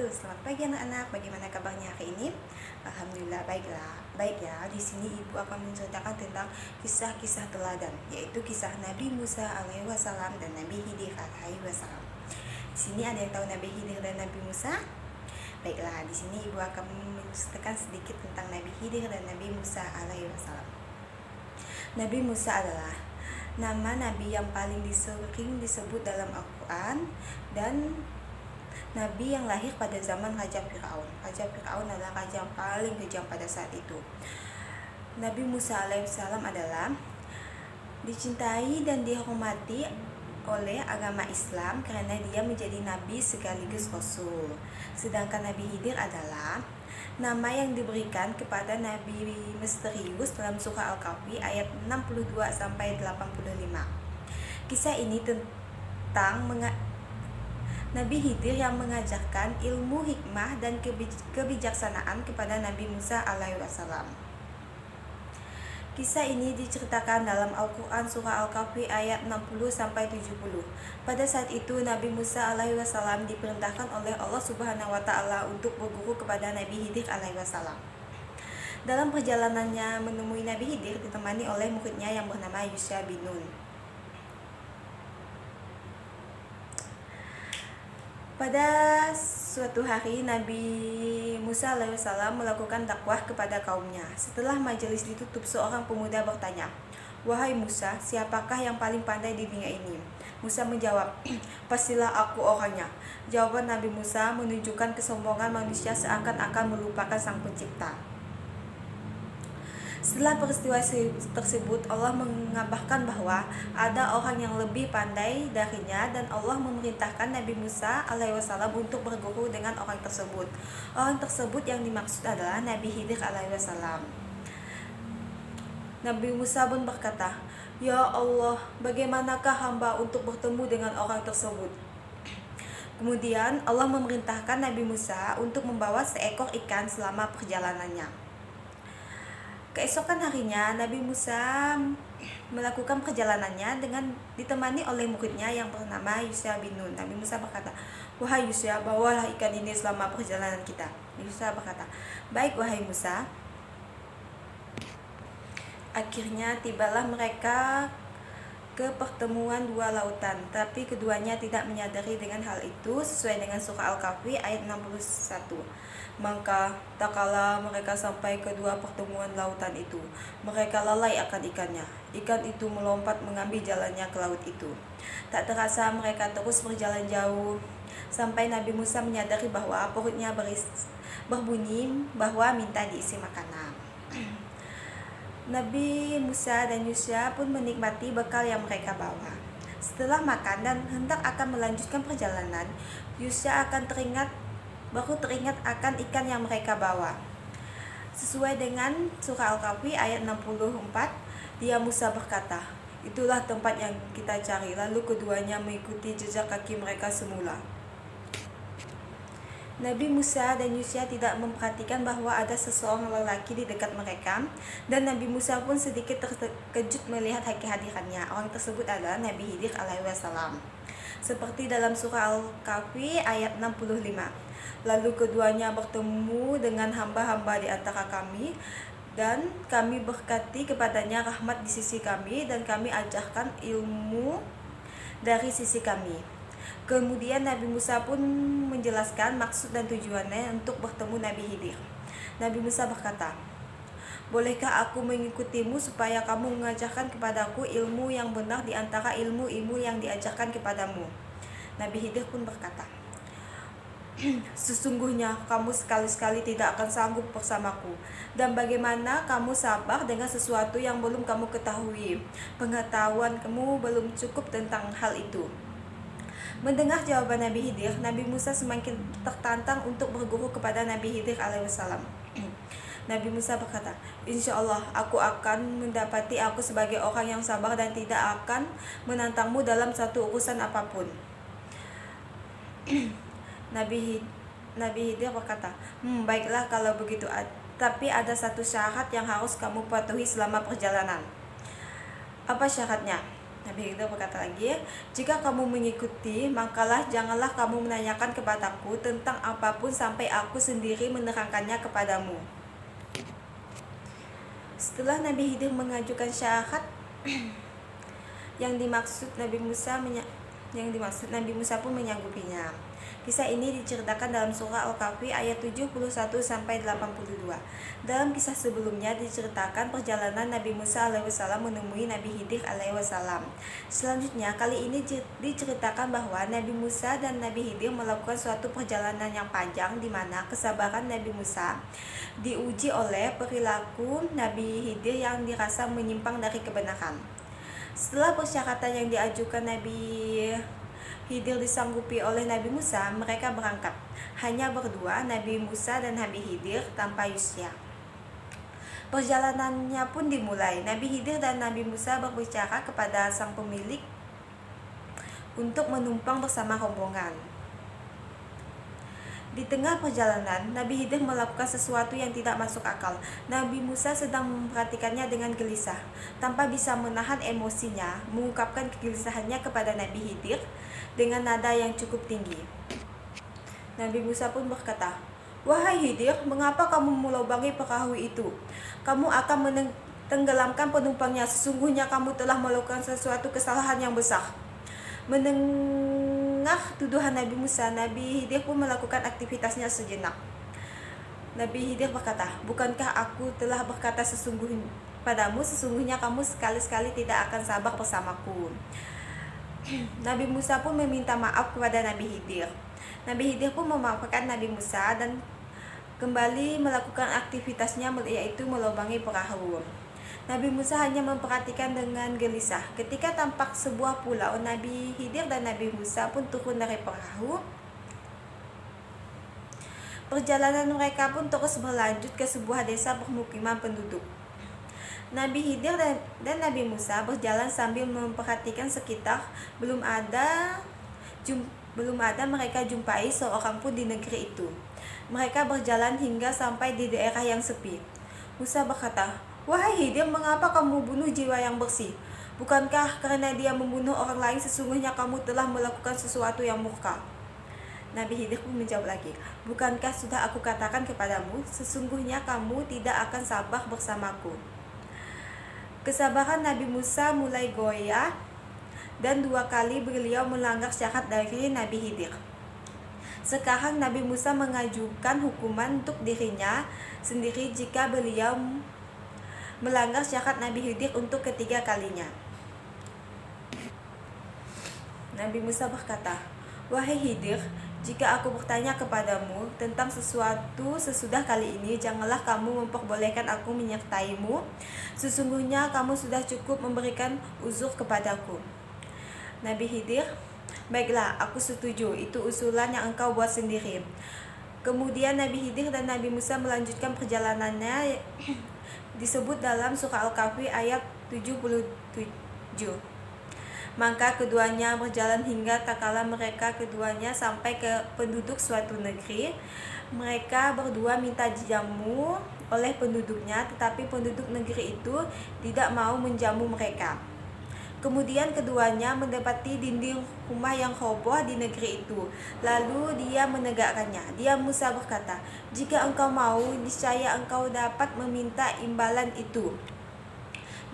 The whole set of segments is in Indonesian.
selamat pagi anak-anak. Bagaimana kabarnya hari ini? Alhamdulillah baiklah. Baik ya. Di sini ibu akan menceritakan tentang kisah-kisah teladan, yaitu kisah Nabi Musa alaihi wasallam dan Nabi Khidir alaihi wasallam. Di sini ada yang tahu Nabi Khidir dan Nabi Musa? Baiklah, di sini ibu akan menceritakan sedikit tentang Nabi Khidir dan Nabi Musa alaihi wasallam. Nabi Musa adalah nama nabi yang paling sering disebut dalam Al-Quran dan nabi yang lahir pada zaman Raja Fir'aun. Raja Fir'aun adalah raja yang paling kejam pada saat itu. Nabi Musa alaihissalam adalah dicintai dan dihormati oleh agama Islam karena dia menjadi nabi sekaligus rasul. Sedangkan Nabi Khidir adalah nama yang diberikan kepada nabi misterius dalam surah Al-Kahfi ayat 62 sampai 85. Kisah ini tentang Nabi Khidir yang mengajarkan ilmu hikmah dan kebijaksanaan kepada Nabi Musa alaihi wasallam. Kisah ini diceritakan dalam Al-Quran surah Al-Kahfi ayat 60-70. Pada saat itu Nabi Musa alaihi wasallam diperintahkan oleh Allah Subhanahu wa taala untuk berguru kepada Nabi Khidir alaihi wasallam. Dalam perjalanannya menemui Nabi Khidir ditemani oleh muridnya yang bernama Yusha bin Nun. Pada suatu hari Nabi Musa alaihissalam melakukan dakwah kepada kaumnya. Setelah majelis ditutup, seorang pemuda bertanya, "Wahai Musa, siapakah yang paling pandai di dunia ini?" Musa menjawab, "Pastilah aku orangnya." Jawaban Nabi Musa menunjukkan kesombongan manusia seakan-akan melupakan Sang Pencipta. Setelah peristiwa tersebut, Allah mengabarkan bahwa ada orang yang lebih pandai darinya dan Allah memerintahkan Nabi Musa alaihissalam untuk berguru dengan orang tersebut. Orang tersebut yang dimaksud adalah Nabi Khidir alaihissalam. Nabi Musa pun berkata, "Ya Allah, bagaimanakah hamba untuk bertemu dengan orang tersebut?" Kemudian Allah memerintahkan Nabi Musa untuk membawa seekor ikan selama perjalanannya. Keesokan harinya Nabi Musa melakukan perjalanannya dengan ditemani oleh muridnya yang bernama Yusha bin Nun. Nabi Musa berkata, "Wahai Yusha, bawalah ikan ini selama perjalanan kita." Yusha berkata, "Baik wahai Musa." Akhirnya tibalah mereka ke pertemuan dua lautan, tapi keduanya tidak menyadari dengan hal itu sesuai dengan surah Al-Kahfi ayat 61. Maka tak kala mereka sampai ke dua pertemuan lautan itu, mereka lalai akan ikannya. Ikan itu melompat mengambil jalannya ke laut itu. Tak terasa mereka terus berjalan jauh sampai Nabi Musa menyadari bahwa perutnya berbunyi bahwa minta diisi makanan. Nabi Musa dan Yusha pun menikmati bekal yang mereka bawa. Setelah makan dan hendak akan melanjutkan perjalanan, Yusha baru teringat akan ikan yang mereka bawa. Sesuai dengan surah Al-Kahfi ayat 64, dia Musa berkata, "Itulah tempat yang kita cari." Lalu keduanya mengikuti jejak kaki mereka semula. Nabi Musa dan Yusha tidak memperhatikan bahwa ada seseorang lelaki di dekat mereka, dan Nabi Musa pun sedikit terkejut melihat kehadirannya. Orang tersebut adalah Nabi Khidir alaihi wasallam. Seperti dalam surah Al-Kahfi ayat 65. Lalu keduanya bertemu dengan hamba-hamba di antara kami, dan kami berkati kepadanya rahmat di sisi kami, dan kami ajarkan ilmu dari sisi kami. Kemudian Nabi Musa pun menjelaskan maksud dan tujuannya untuk bertemu Nabi Khidir. Nabi Musa berkata, "Bolehkah aku mengikutimu supaya kamu mengajarkan kepadaku ilmu yang benar di antara ilmu-ilmu yang diajarkan kepadamu?" Nabi Khidir pun berkata, "Sesungguhnya kamu sekali-sekali tidak akan sanggup bersamaku. Dan bagaimana kamu sabar dengan sesuatu yang belum kamu ketahui? Pengetahuan kamu belum cukup tentang hal itu." Mendengar jawaban Nabi Khidir, Nabi Musa semakin tertantang untuk berguru kepada Nabi Khidir alaihissalam. Nabi Musa berkata, "Insya Allah aku akan mendapati aku sebagai orang yang sabar dan tidak akan menantangmu dalam satu urusan apapun." Nabi Khidir berkata, "Baiklah kalau begitu, tapi ada satu syarat yang harus kamu patuhi selama perjalanan." "Apa syaratnya?" Nabi Khidir berkata lagi, jika kamu mengikuti, makalah janganlah kamu menanyakan kepadaku tentang apapun sampai aku sendiri menerangkannya kepadamu. Setelah Nabi Khidir mengajukan syarat, yang dimaksud Nabi Musa pun menyanggupinya. Kisah ini diceritakan dalam surah Al-Kahfi ayat 71-82. Dalam kisah sebelumnya diceritakan perjalanan Nabi Musa alaihissalam menemui Nabi Khidir alaihissalam. Selanjutnya, kali ini diceritakan bahwa Nabi Musa dan Nabi Khidir melakukan suatu perjalanan yang panjang di mana kesabaran Nabi Musa diuji oleh perilaku Nabi Khidir yang dirasa menyimpang dari kebenaran. Setelah persyaratan yang diajukan Nabi Khidir disanggupi oleh Nabi Musa, mereka berangkat. Hanya berdua, Nabi Musa dan Nabi Khidir tanpa Yusya. Perjalanannya pun dimulai. Nabi Khidir dan Nabi Musa berbicara kepada sang pemilik untuk menumpang bersama rombongan. Di tengah perjalanan, Nabi Khidir melakukan sesuatu yang tidak masuk akal. Nabi Musa sedang memperhatikannya dengan gelisah. Tanpa bisa menahan emosinya, mengungkapkan kegelisahannya kepada Nabi Khidir dengan nada yang cukup tinggi. Nabi Musa pun berkata, "Wahai Khidir, mengapa kamu melubangi perahu itu? Kamu akan menenggelamkan penumpangnya. Sesungguhnya kamu telah melakukan sesuatu kesalahan yang besar." Mendengar tuduhan Nabi Musa, Nabi Khidir pun melakukan aktivitasnya sejenak. Nabi Khidir berkata, "Bukankah aku telah berkata sesungguhnya kamu sekali-sekali tidak akan sabar bersamaku?" Nabi Musa pun meminta maaf kepada Nabi Khidir. Nabi Khidir pun memaafkan Nabi Musa dan kembali melakukan aktivitasnya, yaitu melubangi perahu. Nabi Musa hanya memperhatikan dengan gelisah. Ketika tampak sebuah pulau, Nabi Khidir dan Nabi Musa pun turun dari perahu. Perjalanan mereka pun terus berlanjut ke sebuah desa permukiman penduduk. Nabi Khidir dan Nabi Musa berjalan sambil memperhatikan sekitar. Belum ada mereka jumpai seorang pun di negeri itu. Mereka berjalan hingga sampai di daerah yang sepi. Musa berkata, "Wahai Khidir, mengapa kamu bunuh jiwa yang bersih? Bukankah karena dia membunuh orang lain sesungguhnya kamu telah melakukan sesuatu yang murka?" Nabi Khidir pun menjawab lagi, "Bukankah sudah aku katakan kepadamu, sesungguhnya kamu tidak akan sabar bersamaku?" Kesabaran Nabi Musa mulai goyah dan 2 kali beliau melanggar syarat dari Nabi Khidir. Sekarang Nabi Musa mengajukan hukuman untuk dirinya sendiri jika beliau melanggar syarat Nabi Khidir untuk ketiga kalinya. Nabi Musa berkata, "Wahai Khidir, jika aku bertanya kepadamu tentang sesuatu sesudah kali ini, janganlah kamu memperbolehkan aku menyertaimu. Sesungguhnya kamu sudah cukup memberikan uzur kepadaku." Nabi Khidir, "Baiklah, aku setuju, itu usulan yang engkau buat sendiri." Kemudian Nabi Khidir dan Nabi Musa melanjutkan perjalanannya, disebut dalam surah Al-Kahfi ayat 77. Maka keduanya berjalan hingga tak kala mereka keduanya sampai ke penduduk suatu negeri. Mereka berdua minta jamu oleh penduduknya, tetapi penduduk negeri itu tidak mau menjamu mereka. Kemudian keduanya mendapati dinding rumah yang roboh di negeri itu. Lalu dia menegakkannya. Dia Musa berkata, "Jika engkau mau, niscaya engkau dapat meminta imbalan itu."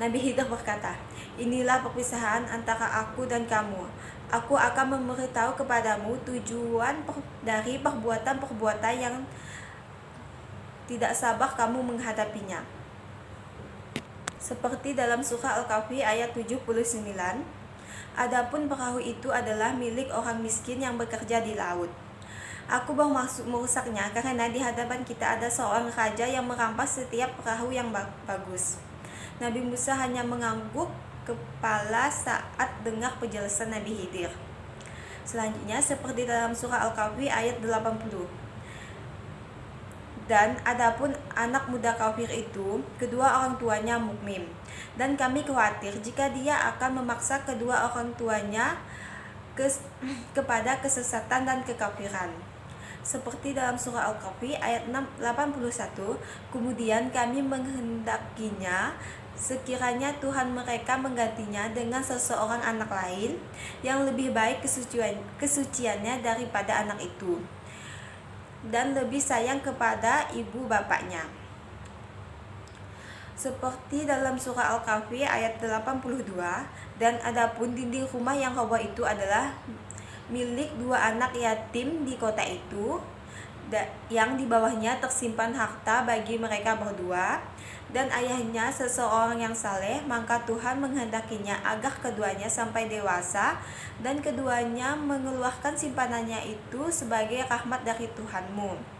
Nabi Khidir berkata, "Inilah perpisahan antara aku dan kamu. Aku akan memberitahu kepadamu tujuan dari perbuatan-perbuatan yang tidak sabar kamu menghadapinya." Seperti dalam surah Al-Kahfi ayat 79, "Adapun perahu itu adalah milik orang miskin yang bekerja di laut. Aku bermaksud merusaknya karena di hadapan kita ada seorang raja yang merampas setiap perahu yang bagus." Nabi Musa hanya mengangguk kepala saat dengar penjelasan Nabi Khidir. Selanjutnya seperti dalam surah Al-Kahfi ayat 80. "Dan adapun anak muda kafir itu, kedua orang tuanya mukmin, dan kami khawatir jika dia akan memaksa kedua orang tuanya kepada kesesatan dan kekafiran." Seperti dalam surah Al-Kahfi ayat 81, "Kemudian kami menghendakinya sekiranya Tuhan mereka menggantinya dengan seseorang anak lain yang lebih baik kesuciannya daripada anak itu, dan lebih sayang kepada ibu bapaknya. Seperti dalam surah Al-Kahfi ayat 82, dan adapun dinding rumah yang kokoh itu adalah milik dua anak yatim di kota itu, yang di bawahnya tersimpan harta bagi mereka berdua, dan ayahnya seseorang yang saleh, maka Tuhan menghendakinya agar keduanya sampai dewasa, dan keduanya mengeluarkan simpanannya itu sebagai rahmat dari Tuhanmu.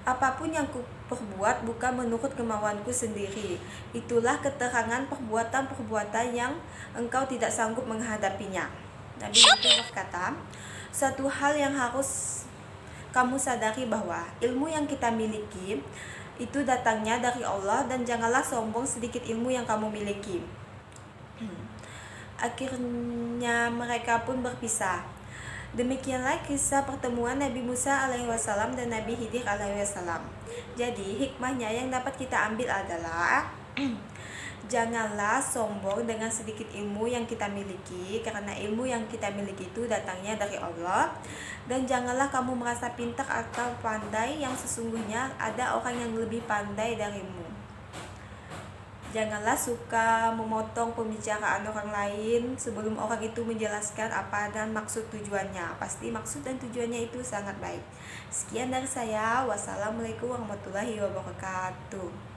Apapun yang kuperbuat bukan menurut kemauanku sendiri. Itulah keterangan perbuatan-perbuatan yang engkau tidak sanggup menghadapinya. Nabi itu berkata, satu hal yang harus kamu sadari bahwa ilmu yang kita miliki itu datangnya dari Allah, dan janganlah sombong sedikit ilmu yang kamu miliki. Akhirnya mereka pun berpisah. Demikianlah kisah pertemuan Nabi Musa alaihissalam dan Nabi Khidir alaihissalam. Jadi hikmahnya yang dapat kita ambil adalah janganlah sombong dengan sedikit ilmu yang kita miliki, karena ilmu yang kita miliki itu datangnya dari Allah. Dan janganlah kamu merasa pintar atau pandai, yang sesungguhnya ada orang yang lebih pandai darimu. Janganlah suka memotong pembicaraan orang lain sebelum orang itu menjelaskan apa dan maksud tujuannya. Pasti maksud dan tujuannya itu sangat baik. Sekian dari saya. Wassalamualaikum warahmatullahi wabarakatuh.